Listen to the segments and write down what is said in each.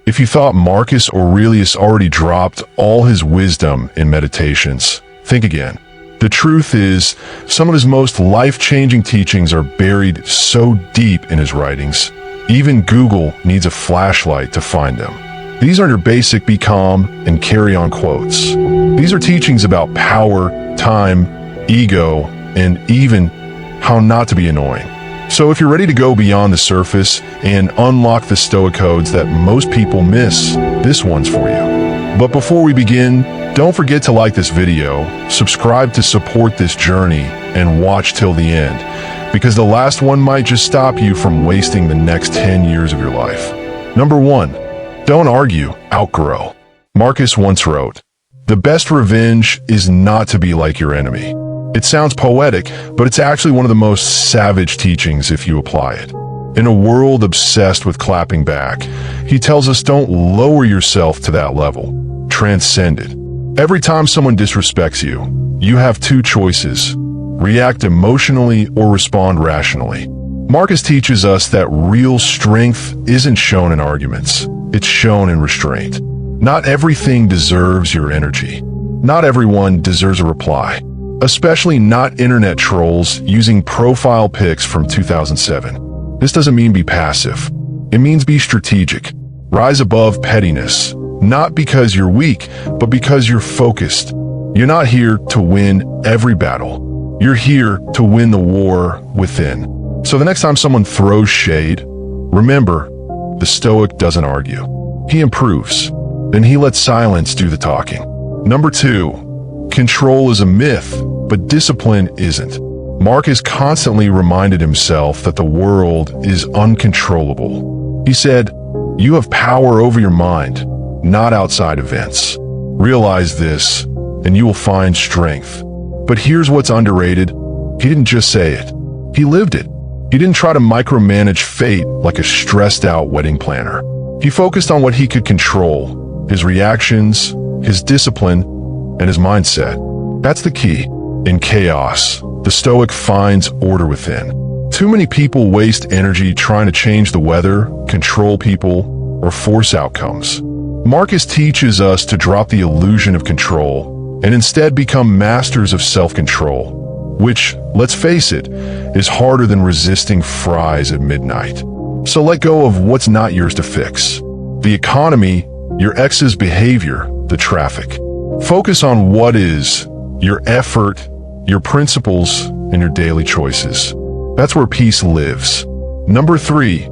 If you thought Marcus Aurelius already dropped all his wisdom in Meditations, think again. The truth is, some of his most life-changing teachings are buried so deep in his writings, even Google needs a flashlight to find them. These aren't your basic be calm and carry on quotes. These are teachings about power, time, ego, and even how not to be annoying. So if you're ready to go beyond the surface and unlock the Stoic codes that most people miss, this one's for you. But before we begin, don't forget to like this video, subscribe to support this journey, and watch till the end, because the last one might just stop you from wasting the next 10 years of your life. Number 1. Don't argue, outgrow. Marcus once wrote, "The best revenge is not to be like your enemy." It sounds poetic, but it's actually one of the most savage teachings if you apply it. In a world obsessed with clapping back, he tells us don't lower yourself to that level. Transcend it. Every time someone disrespects you, you have two choices: react emotionally or respond rationally. Marcus teaches us that real strength isn't shown in arguments, it's shown in restraint. Not everything deserves your energy. Not everyone deserves a reply. Especially not internet trolls using profile pics from 2007. This doesn't mean be passive. It means be strategic. Rise above pettiness, not because you're weak, but because you're focused. You're not here to win every battle. You're here to win the war within. So the next time someone throws shade, remember, the Stoic doesn't argue. He improves. Then he lets silence do the talking. Number 2. Control is a myth, but discipline isn't. Marcus constantly reminded himself that the world is uncontrollable. He said, "You have power over your mind, not outside events. Realize this, and you will find strength." But here's what's underrated. He didn't just say it. He lived it. He didn't try to micromanage fate like a stressed-out wedding planner. He focused on what he could control: his reactions, his discipline, and his mindset. That's the key. In chaos, the Stoic finds order within. Too many people waste energy trying to change the weather, control people, or force outcomes. Marcus teaches us to drop the illusion of control and instead become masters of self-control, which, let's face it, is harder than resisting fries at midnight. So let go of what's not yours to fix. The economy, your ex's behavior, the traffic. Focus on what is, your effort, your principles, and your daily choices. That's where peace lives. Number 3,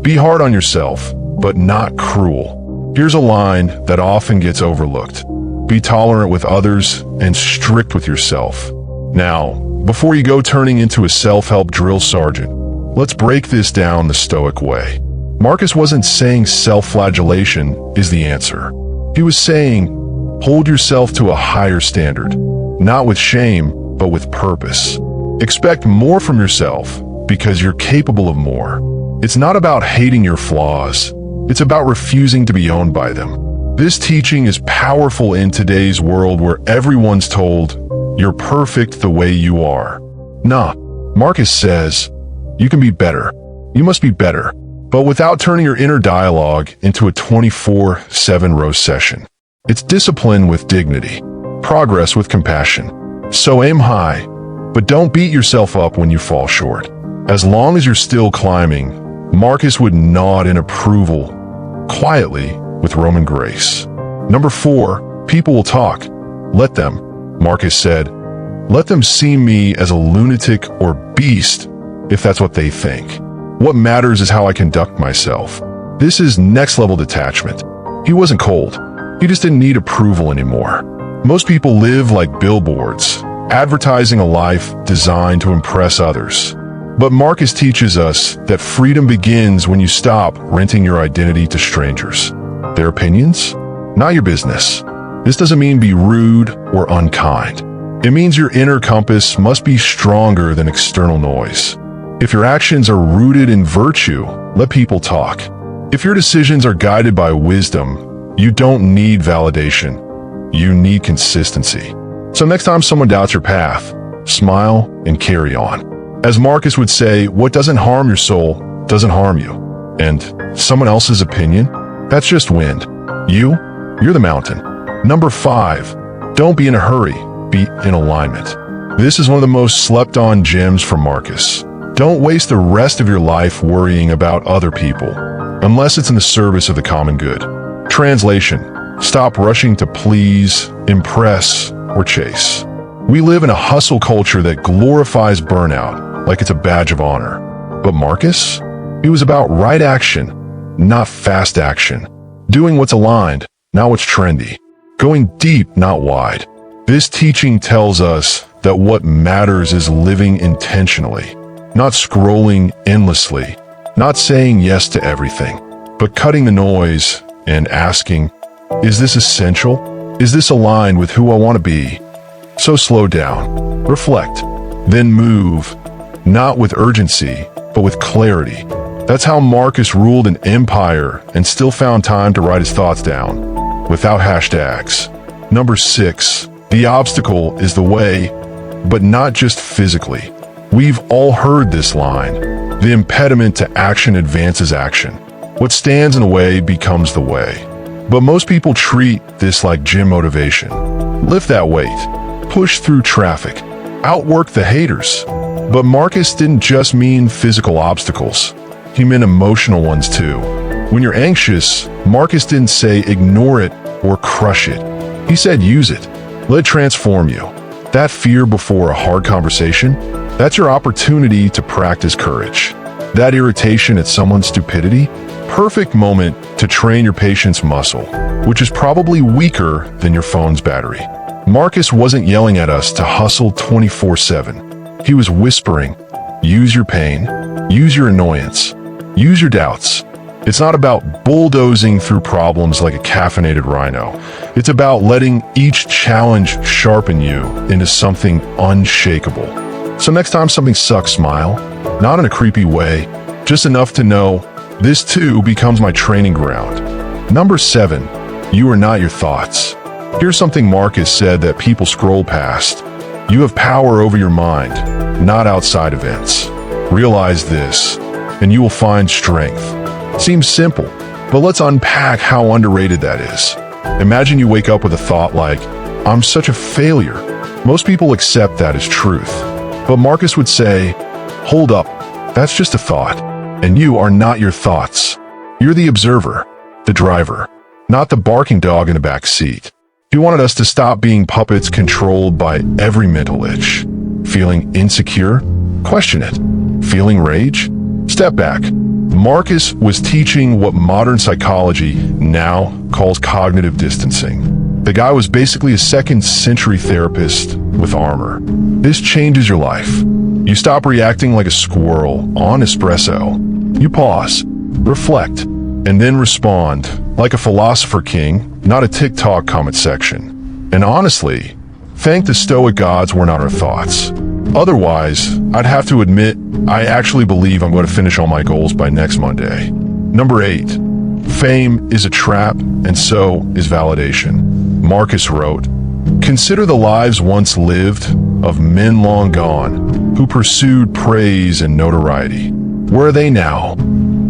be hard on yourself, but not cruel. Here's a line that often gets overlooked. Be tolerant with others and strict with yourself. Now, before you go turning into a self-help drill sergeant, let's break this down the Stoic way. Marcus wasn't saying self-flagellation is the answer. He was saying, hold yourself to a higher standard, not with shame, but with purpose. Expect more from yourself because you're capable of more. It's not about hating your flaws. It's about refusing to be owned by them. This teaching is powerful in today's world where everyone's told, you're perfect the way you are. Nah, Marcus says, you can be better. You must be better, but without turning your inner dialogue into a 24/7 row session. It's discipline with dignity, progress with compassion. So aim high, but don't beat yourself up when you fall short. As long as you're still climbing, Marcus would nod in approval, quietly, with Roman grace. Number 4, people will talk. Let them, Marcus said. Let them see me as a lunatic or beast, if that's what they think. What matters is how I conduct myself. This is next-level detachment. He wasn't cold. He just didn't need approval anymore. Most people live like billboards, advertising a life designed to impress others. But Marcus teaches us that freedom begins when you stop renting your identity to strangers. Their opinions? Not your business. This doesn't mean be rude or unkind. It means your inner compass must be stronger than external noise. If your actions are rooted in virtue, let people talk. If your decisions are guided by wisdom, you don't need validation. You need consistency. So next time someone doubts your path, smile and carry on. As Marcus would say, what doesn't harm your soul doesn't harm you. And someone else's opinion? That's just wind. You're the mountain. Number 5, don't be in a hurry, be in alignment. This is one of the most slept on gems from Marcus. Don't waste the rest of your life worrying about other people, unless it's in the service of the common good. Translation: stop rushing to please, impress, or chase. We live in a hustle culture that glorifies burnout like it's a badge of honor. But Marcus? He was about right action, not fast action. Doing what's aligned, not what's trendy. Going deep, not wide. This teaching tells us that what matters is living intentionally, not scrolling endlessly, not saying yes to everything, but cutting the noise and asking, is this essential? Is this aligned with who I want to be? So slow down, reflect, then move, not with urgency, but with clarity. That's how Marcus ruled an empire and still found time to write his thoughts down, without hashtags. Number 6, the obstacle is the way, but not just physically. We've all heard this line. The impediment to action advances action. What stands in the way becomes the way. But most people treat this like gym motivation. Lift that weight, push through traffic, outwork the haters. But Marcus didn't just mean physical obstacles. He meant emotional ones too. When you're anxious, Marcus didn't say ignore it or crush it. He said use it. Let it transform you. That fear before a hard conversation, that's your opportunity to practice courage. That irritation at someone's stupidity, perfect moment to train your patience muscle, which is probably weaker than your phone's battery. Marcus wasn't yelling at us to hustle 24/7. He was whispering, use your pain, use your annoyance, use your doubts. It's not about bulldozing through problems like a caffeinated rhino. It's about letting each challenge sharpen you into something unshakable. So next time something sucks, smile. Not in a creepy way, just enough to know this too becomes my training ground. Number 7, you are not your thoughts. Here's something Marcus said that people scroll past. You have power over your mind, not outside events. Realize this, and you will find strength. Seems simple, but let's unpack how underrated that is. Imagine you wake up with a thought like, I'm such a failure. Most people accept that as truth. But Marcus would say, hold up, that's just a thought. And you are not your thoughts. You're the observer, the driver, not the barking dog in the back seat. He wanted us to stop being puppets controlled by every mental itch. Feeling insecure? Question it. Feeling rage? Step back. Marcus was teaching what modern psychology now calls cognitive distancing. The guy was basically a second-century therapist with armor. This changes your life. You stop reacting like a squirrel on espresso. You pause, reflect, and then respond like a philosopher king, not a TikTok comment section. And honestly, thank the Stoic gods we're not our thoughts. Otherwise, I'd have to admit, I actually believe I'm going to finish all my goals by next Monday. Number 8, fame is a trap, and so is validation. Marcus wrote, consider the lives once lived of men long gone who pursued praise and notoriety. Where are they now?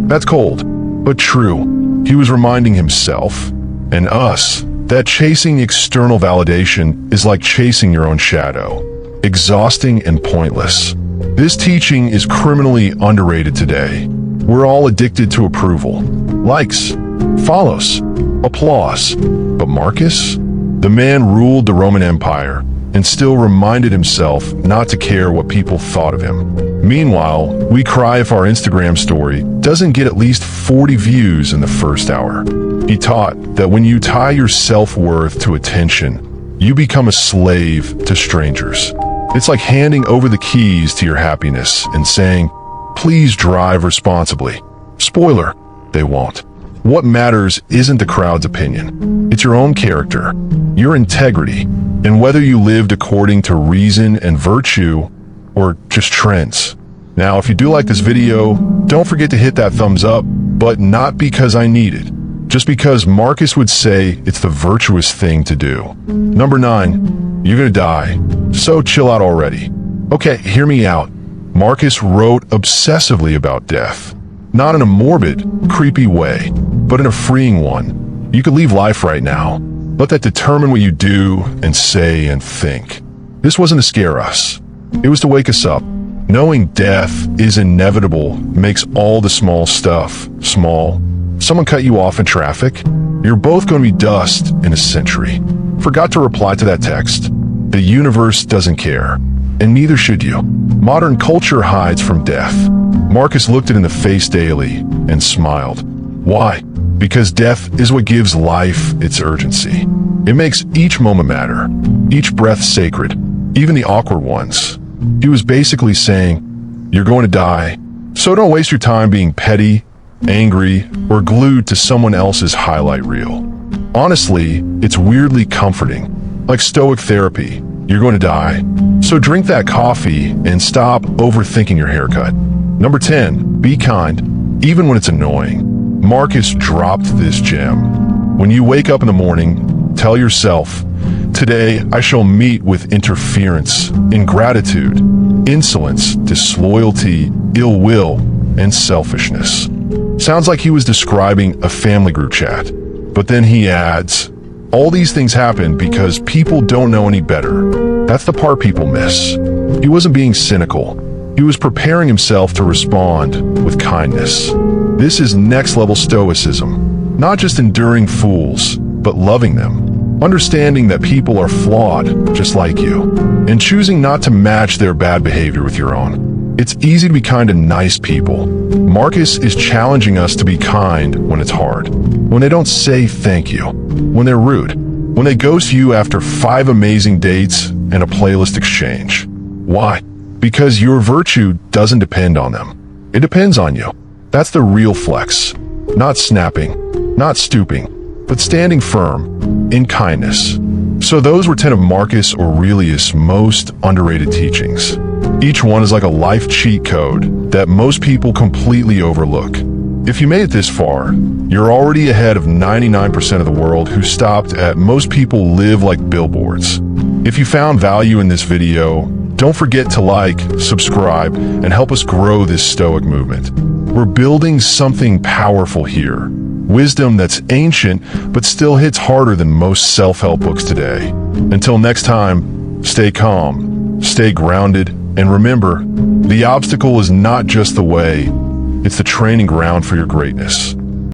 That's cold, but true. He was reminding himself and us that chasing external validation is like chasing your own shadow. Exhausting and pointless. This teaching is criminally underrated today. We're all addicted to approval, likes, follows, applause. But Marcus, the man ruled the Roman Empire and still reminded himself not to care what people thought of him. Meanwhile, we cry if our Instagram story doesn't get at least 40 views in the first hour. He taught that when you tie your self-worth to attention, you become a slave to strangers. It's like handing over the keys to your happiness and saying, please drive responsibly. Spoiler, they won't. What matters isn't the crowd's opinion. It's your own character, your integrity, and whether you lived according to reason and virtue or just trends. Now, if you do like this video, don't forget to hit that thumbs up, but not because I need it, just because Marcus would say it's the virtuous thing to do. Number 9, you're gonna die, so chill out already. Okay, hear me out. Marcus wrote obsessively about death. Not in a morbid, creepy way, but in a freeing one. You could leave life right now. Let that determine what you do and say and think. This wasn't to scare us. It was to wake us up. Knowing death is inevitable makes all the small stuff small. Someone cut you off in traffic. You're both going to be dust in a century. Forgot to reply to that text. The universe doesn't care, and neither should you. Modern culture hides from death. Marcus looked it in the face daily and smiled. Why? Because death is what gives life its urgency. It makes each moment matter, each breath sacred, even the awkward ones. He was basically saying, you're going to die, so don't waste your time being petty, angry, or glued to someone else's highlight reel. Honestly, it's weirdly comforting. Like Stoic therapy, you're going to die, so drink that coffee and stop overthinking your haircut. Number 10, be kind, even when it's annoying. Marcus dropped this gem. When you wake up in the morning, tell yourself, today I shall meet with interference, ingratitude, insolence, disloyalty, ill will, and selfishness. Sounds like he was describing a family group chat. But then he adds, all these things happen because people don't know any better. That's the part people miss. He wasn't being cynical. He was preparing himself to respond with kindness. This is next-level Stoicism. Not just enduring fools, but loving them. Understanding that people are flawed, just like you, and choosing not to match their bad behavior with your own. It's easy to be kind to nice people. Marcus is challenging us to be kind when it's hard. When they don't say thank you. When they're rude. When they ghost you after 5 amazing dates and a playlist exchange. Why? Because your virtue doesn't depend on them. It depends on you. That's the real flex. Not snapping, not stooping, but standing firm in kindness. So those were 10 of Marcus Aurelius' most underrated teachings. Each one is like a life cheat code that most people completely overlook. If you made it this far, you're already ahead of 99% of the world who stopped at most people live like billboards. If you found value in this video, don't forget to like, subscribe, and help us grow this Stoic movement. We're building something powerful here. Wisdom that's ancient, but still hits harder than most self-help books today. Until next time, stay calm, stay grounded, and remember, the obstacle is not just the way, it's the training ground for your greatness.